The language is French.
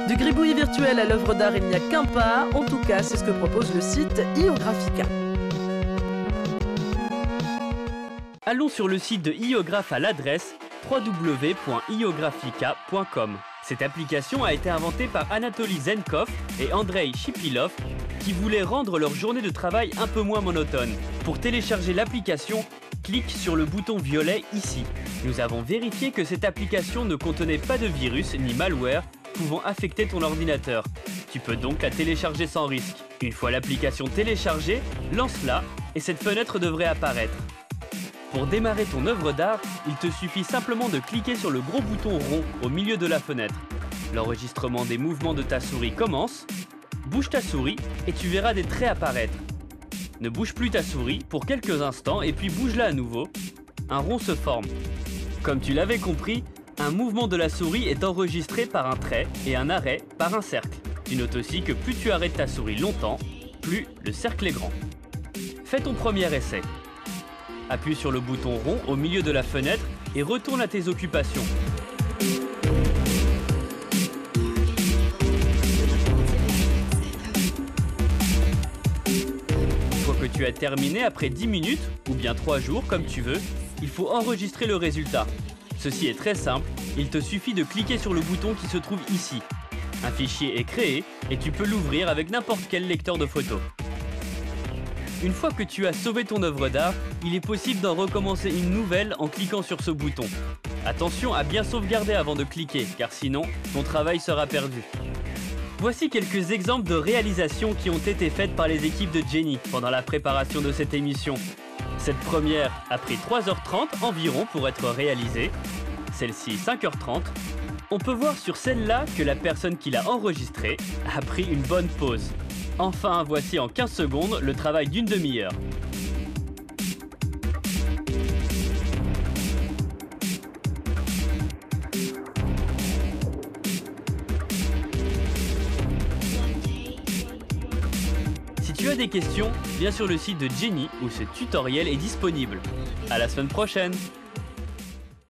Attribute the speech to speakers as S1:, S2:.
S1: Du gribouillis virtuel à l'œuvre d'art, il n'y a qu'un pas. En tout cas, c'est ce que propose le site Iographica.
S2: Allons sur le site de Iographe à l'adresse www.iographica.com. Cette application a été inventée par Anatoly Zenkov et Andrei Shipilov qui voulaient rendre leur journée de travail un peu moins monotone. Pour télécharger l'application, clique sur le bouton violet ici. Nous avons vérifié que cette application ne contenait pas de virus ni malware pouvant affecter ton ordinateur. Tu peux donc la télécharger sans risque. Une fois l'application téléchargée, lance-la et cette fenêtre devrait apparaître. Pour démarrer ton œuvre d'art, il te suffit simplement de cliquer sur le gros bouton rond au milieu de la fenêtre. L'enregistrement des mouvements de ta souris commence. Bouge ta souris et tu verras des traits apparaître. Ne bouge plus ta souris pour quelques instants et puis bouge-la à nouveau. Un rond se forme. Comme tu l'avais compris, un mouvement de la souris est enregistré par un trait et un arrêt par un cercle. Tu notes aussi que plus tu arrêtes ta souris longtemps, plus le cercle est grand. Fais ton premier essai. Appuie sur le bouton rond au milieu de la fenêtre et retourne à tes occupations. Une fois que tu as terminé après 10 minutes, ou bien 3 jours comme tu veux, il faut enregistrer le résultat. Ceci est très simple, il te suffit de cliquer sur le bouton qui se trouve ici. Un fichier est créé et tu peux l'ouvrir avec n'importe quel lecteur de photos. Une fois que tu as sauvé ton œuvre d'art, il est possible d'en recommencer une nouvelle en cliquant sur ce bouton. Attention à bien sauvegarder avant de cliquer, car sinon, ton travail sera perdu. Voici quelques exemples de réalisations qui ont été faites par les équipes de Jenny pendant la préparation de cette émission. Cette première a pris 3h30 environ pour être réalisée, celle-ci 5h30. On peut voir sur celle-là que la personne qui l'a enregistrée a pris une bonne pause. Enfin, voici en 15 secondes le travail d'une demi-heure. Si tu as des questions, viens sur le site de Jenny où ce tutoriel est disponible. À la semaine prochaine!